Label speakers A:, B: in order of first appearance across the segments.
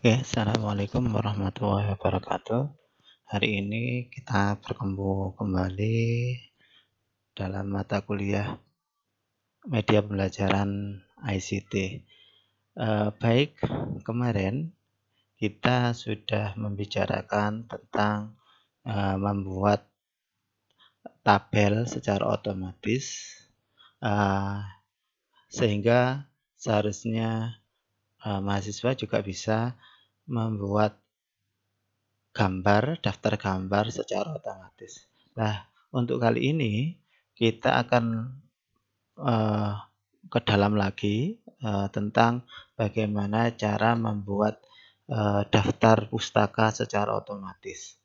A: Oke, assalamualaikum warahmatullahi wabarakatuh. Hari ini kita bertemu kembali dalam mata kuliah media pembelajaran ICT. Baik, kemarin kita sudah membicarakan tentang membuat tabel secara otomatis, uh, sehingga seharusnya mahasiswa juga bisa membuat daftar gambar secara otomatis. Nah, untuk kali ini kita akan ke dalam lagi tentang bagaimana cara membuat daftar pustaka secara otomatis.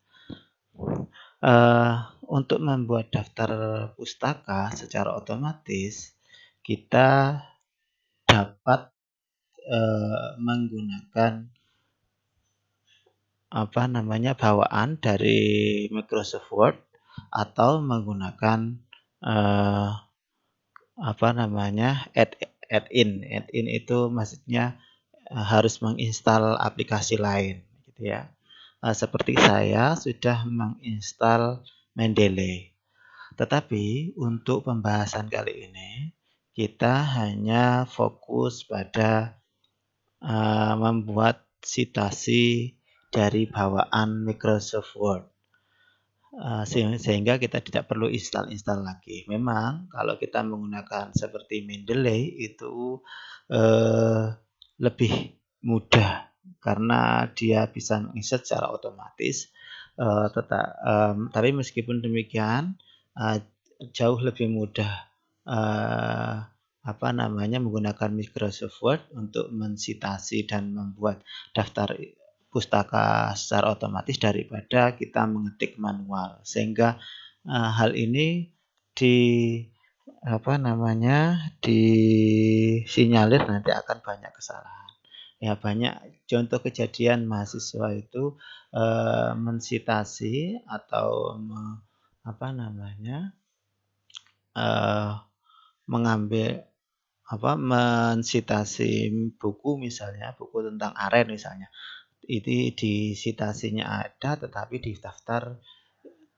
A: Untuk membuat daftar pustaka secara otomatis, kita dapat menggunakan bawaan dari Microsoft Word atau menggunakan add-in. Add-in itu maksudnya harus menginstal aplikasi lain, gitu ya. Seperti saya sudah menginstal Mendeley. Tetapi untuk pembahasan kali ini kita hanya fokus pada membuat citasi dari bawaan Microsoft Word. Sehingga kita tidak perlu install lagi. Memang kalau kita menggunakan seperti Mendeley itu lebih mudah karena dia bisa menginstal secara otomatis. Tapi meskipun demikian jauh lebih mudah menggunakan Microsoft Word untuk mensitasi dan membuat daftar pustaka secara otomatis daripada kita mengetik manual, sehingga hal ini disinyalir nanti akan banyak kesalahan. Ya, banyak contoh kejadian mahasiswa itu mensitasi atau mensitasi buku, misalnya buku tentang aren misalnya. Itu di citasinya ada tetapi di daftar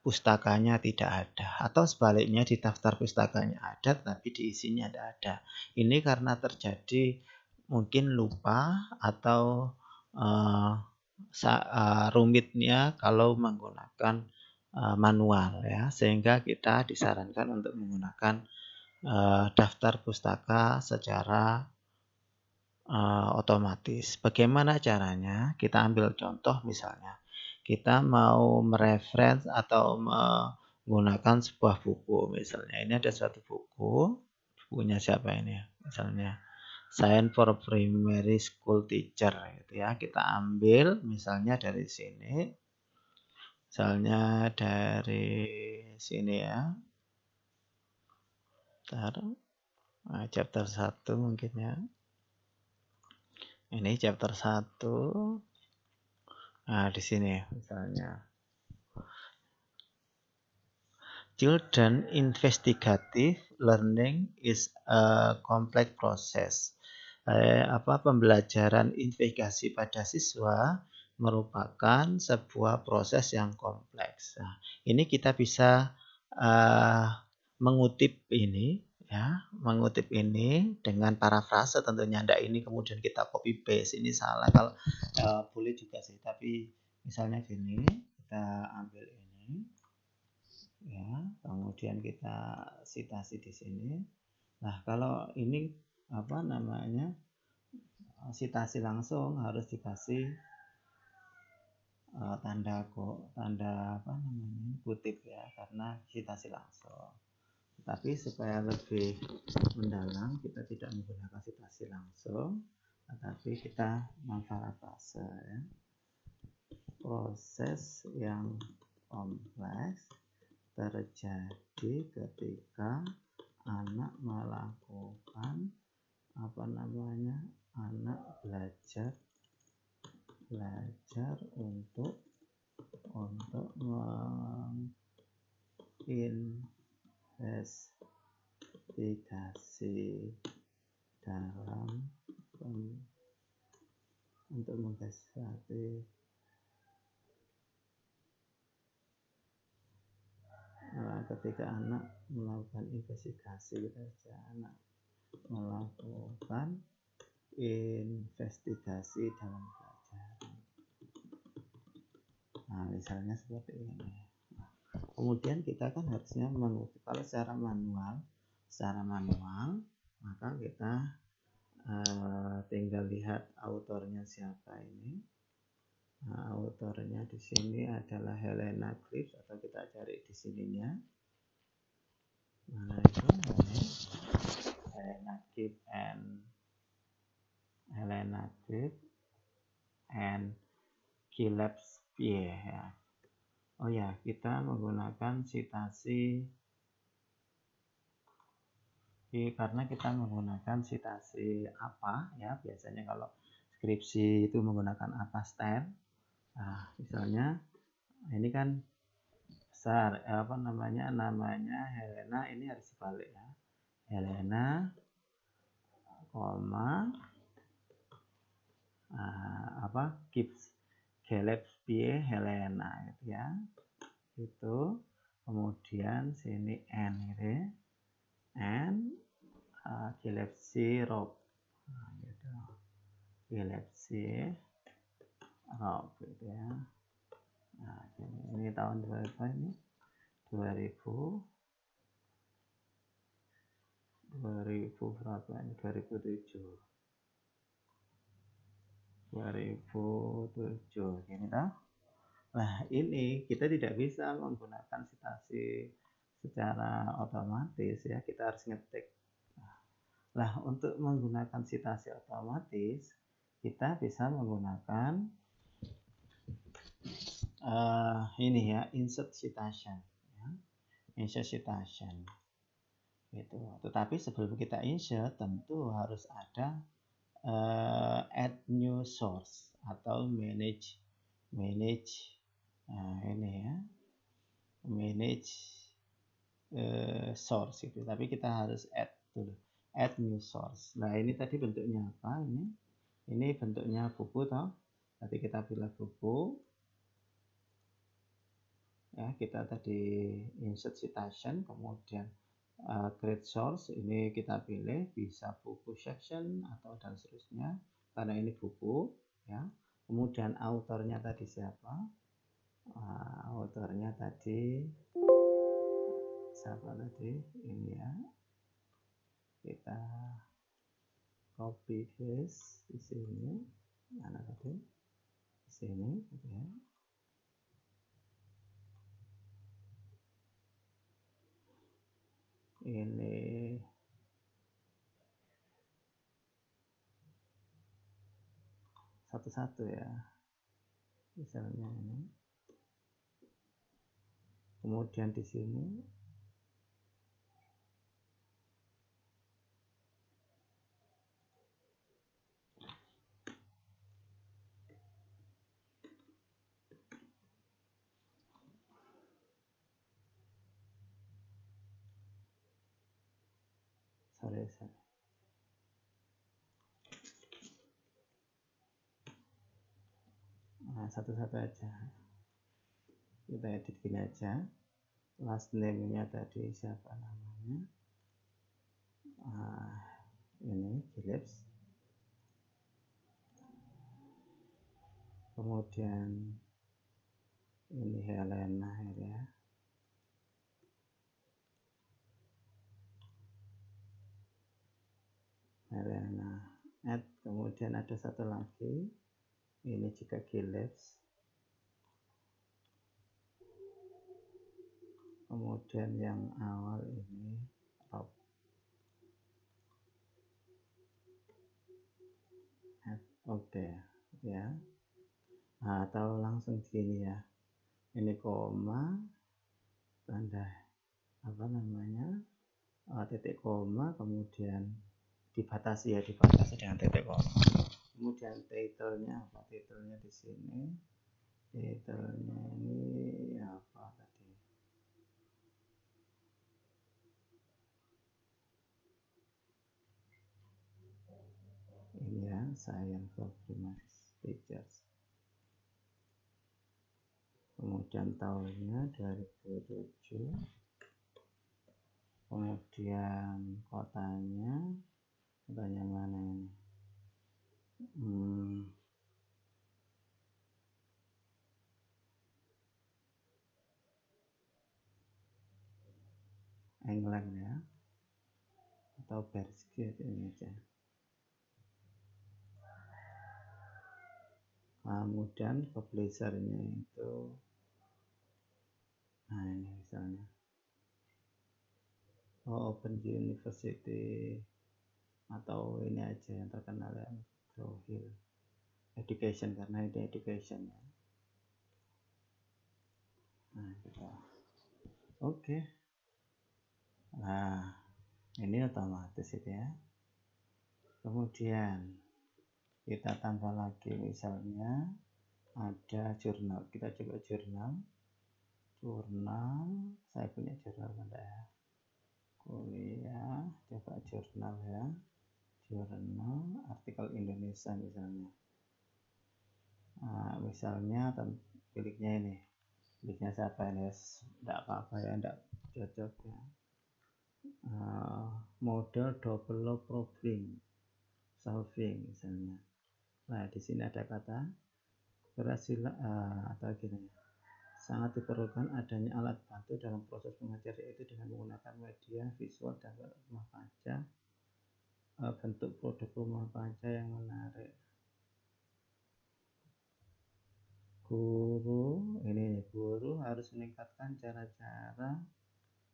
A: pustakanya tidak ada, atau sebaliknya di daftar pustakanya ada tetapi di isinya tidak ada. Ini karena terjadi mungkin lupa atau rumitnya kalau menggunakan manual, ya, sehingga kita disarankan untuk menggunakan daftar pustaka secara otomatis. Bagaimana caranya? Kita ambil contoh, misalnya kita mau mereference atau menggunakan sebuah buku. Misalnya ini ada suatu buku, bukunya siapa ini? Misalnya Science for Primary School Teacher, gitu ya. Kita ambil misalnya dari sini. Misalnya dari sini, ya. Chapter 1 mungkin, ya. Ini chapter 1. Nah, di sini misalnya Children investigative learning is a complex process. Pembelajaran investigasi pada siswa merupakan sebuah proses yang kompleks. Nah, ini kita bisa mengutip ini dengan parafrase tentunya. Ndak ini kemudian kita copy paste, ini salah. Kalau boleh juga sih, tapi misalnya gini, kita ambil ini, ya, kemudian kita citasi di sini. Nah, kalau ini citasi langsung harus dikasih tanda kutip, ya, karena citasi langsung. Tapi supaya lebih mendalam, kita tidak menggunakan citasi langsung, tetapi kita memparafrase, ya. Proses yang kompleks terjadi ketika anak melakukan anak belajar untuk menginvestigasi dalam untuk memfasilitasi ketika anak melakukan investigasi, kita anak melakukan investigasi dalam pelajaran. Nah, misalnya seperti ini. Kemudian kita kan harusnya kalau secara manual maka kita tinggal lihat autornya siapa ini. Nah, autornya di sini adalah Helena Cliff, atau kita cari di sininya. Nah, itu Helena Cliff and Gillespie ya. Oh ya, kita menggunakan citasi karena kita menggunakan citasi apa ya, biasanya kalau skripsi itu menggunakan apa stem. Nah, misalnya ini kan besar, namanya Helena, ini harus dibalik ya. Helena, koma, Gillespie Helena gitu ya. Itu kemudian sini N gitu. N Gillespie Rob. Nah, gitu. Gillespie Rob gitu ya. Nah, ini tahun berapa ini? 2000 berapa ini? 2007 gini kan. Nah, ini kita tidak bisa menggunakan citasi secara otomatis ya, kita harus ngetik. Nah, untuk menggunakan citasi otomatis kita bisa menggunakan ini ya, insert citation ya. Insert citation gitu. Tetapi sebelum kita insert tentu harus ada add new source atau manage ini ya, manage source itu. Tapi kita harus add dulu, add new source. Nah, ini tadi bentuknya apa ini? Ini bentuknya buku toh. Tadi kita pilih buku. Ya, kita tadi insert citation, kemudian create source, ini kita pilih bisa buku section atau dan seterusnya karena ini buku ya. Kemudian autornya tadi siapa? Autornya tadi siapa tadi? Ini ya. Kita copy paste di sini. Mana tadi? Di sini gitu ya. Ini satu-satu ya, misalnya ini. Kemudian di sini sorry. Nah, satu-satu aja. Kita edit gini aja. Last name-nya tadi siapa namanya? Ini Philips. Kemudian ini Helena ya. Helena. Kemudian ada satu lagi. Ini juga Philips. Kemudian yang awal ini Rob. Oke ya. Nah, atau langsung gini ya. Ini koma, tanda titik koma, kemudian dibatasi dengan titik koma. Kemudian title-nya apa? Title-nya di sini. Title-nya ini apa tadi? Ini ya, science of primaries. bulan tahunnya 2007, kemudian kotanya mana ini, England ya, atau Berkshire ini aja. Kemudian publishernya itu, nah ini misalnya Open University, atau ini aja yang terkenal ya, McGraw-Hill Education, karena ini education ya. Nah gitu. Oke. Nah ini otomatis itu ya. Kemudian kita tambah lagi, misalnya ada jurnal, kita coba jurnal, saya punya jurnal mana ya, kuliah, coba jurnal ya, jurnal artikel Indonesia misalnya. Nah, misalnya miliknya ini, miliknya siapa ini, enggak apa-apa ya, enggak cocok ya. Model double problem solving misalnya. Nah di sini ada kata keberhasilan atau gini, sangat diperlukan adanya alat bantu dalam proses mengajar, yaitu dengan menggunakan media visual dan rumah kaca, bentuk produk rumah kaca yang menarik. Guru harus meningkatkan cara-cara,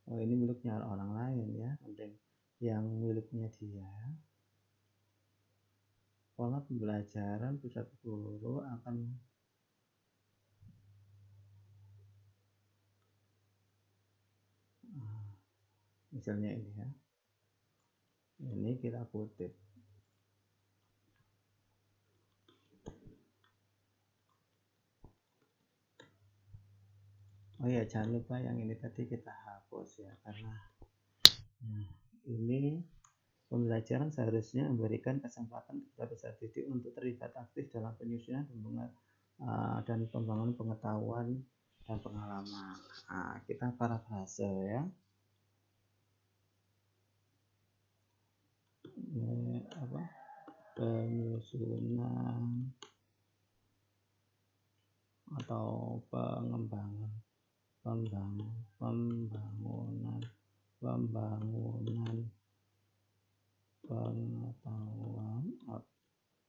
A: ini miliknya orang lain ya, penting yang miliknya dia. Pola pembelajaran pusat guru akan misalnya ini ya, ini kita kutip. Oh ya, jangan lupa yang ini tadi kita hapus ya, karena ini pembelajaran seharusnya memberikan kesempatan kepada peserta didik untuk terlibat aktif dalam penyusunan dan pembangunan pengetahuan dan pengalaman. Nah, kita parafrase ya. Ini apa? Penyusunan atau pengembangan, pembangunan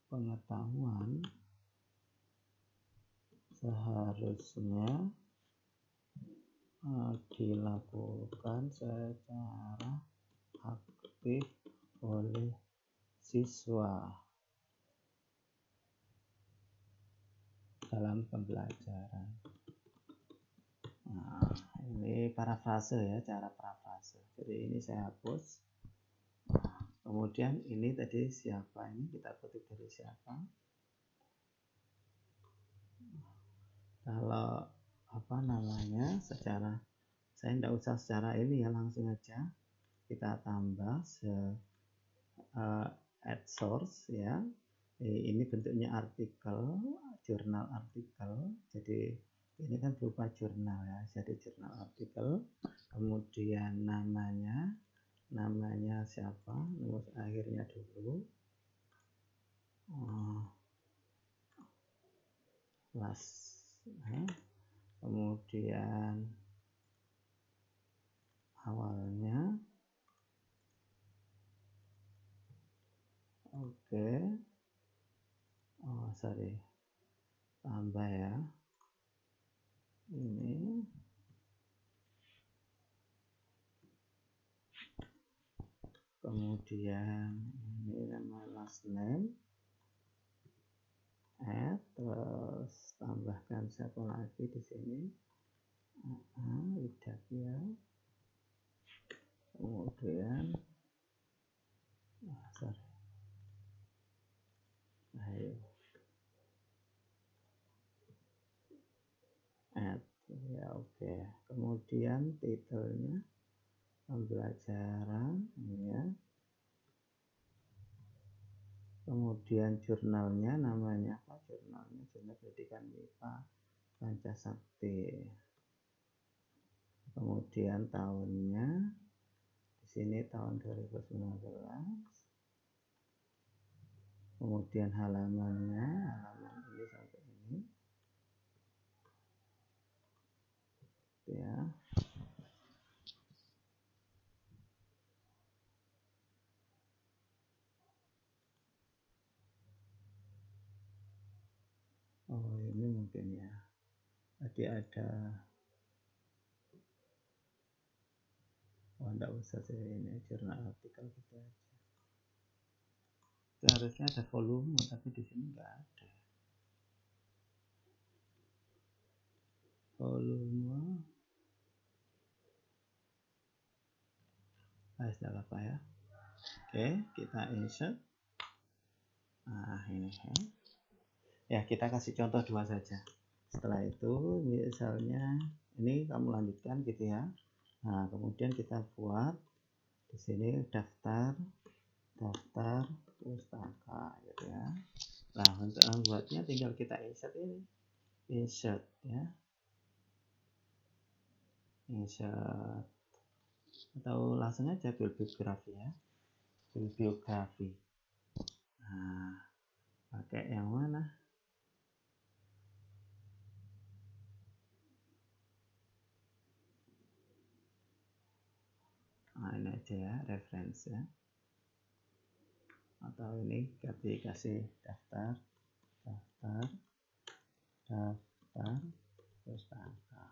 A: pengetahuan seharusnya dilakukan secara aktif oleh siswa dalam pembelajaran. Nah, ini parafrase ya, cara parafrase. Jadi ini saya hapus. Nah, kemudian ini tadi siapa, ini kita ketik dari siapa. Kalau apa namanya, secara saya tidak usah secara ini ya, langsung aja kita tambah add source ya. Ini bentuknya artikel, jurnal artikel, jadi ini kan berupa jurnal ya, jadi jurnal artikel. Kemudian namanya siapa, rumus akhirnya dulu, kemudian awalnya, oke. Tambah ya, ini kemudian ini nama last name, terus tambahkan siapa lagi di sini, Widakya, kemudian ya, oke. Kemudian titelnya pembelajaran ya, kemudian jurnalnya namanya apa, jurnal pendidikan MIPA Pancasakti. kemudian tahunnya di sini tahun 2019, kemudian halaman ini sampai ini ya. Oh ini mungkin ya, tadi ada, oh enggak usah sih, ini jurnal artikel gitu aja. Itu harusnya ada volume, tapi di sini enggak ada volume. Tidak apa ya. Oke, kita insert. Nah ini ya, kita kasih contoh 2 saja. Setelah itu misalnya ini kamu lanjutkan gitu ya. Nah kemudian kita buat di sini daftar pustaka gitu ya. Nah untuk membuatnya tinggal kita insert ini, insert ya, insert, atau langsung aja bibliografi ya, bibliografi. Nah pakai yang mana? Nah ini aja ya, reference ya, atau ini kasih daftar pustaka,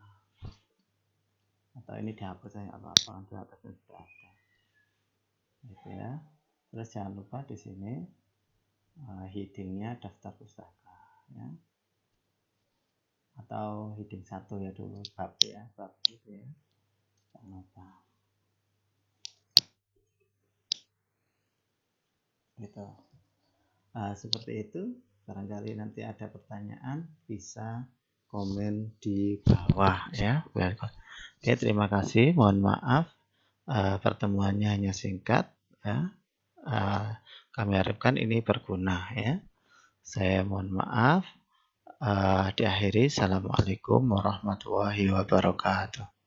A: atau ini dihapus saya apa-apa, di atasnya sudah ada gitu ya. Terus jangan lupa di sini headingnya daftar pustaka ya, atau heading 1 ya dulu, bab ya, bab gitu ya, jangan lupa gitu. Seperti itu. Barangkali nanti ada pertanyaan bisa komen di bawah ya. Oke, terima kasih, mohon maaf pertemuannya hanya singkat ya. Kami harapkan ini berguna ya. Saya mohon maaf. Diakhiri, assalamualaikum warahmatullahi wabarakatuh.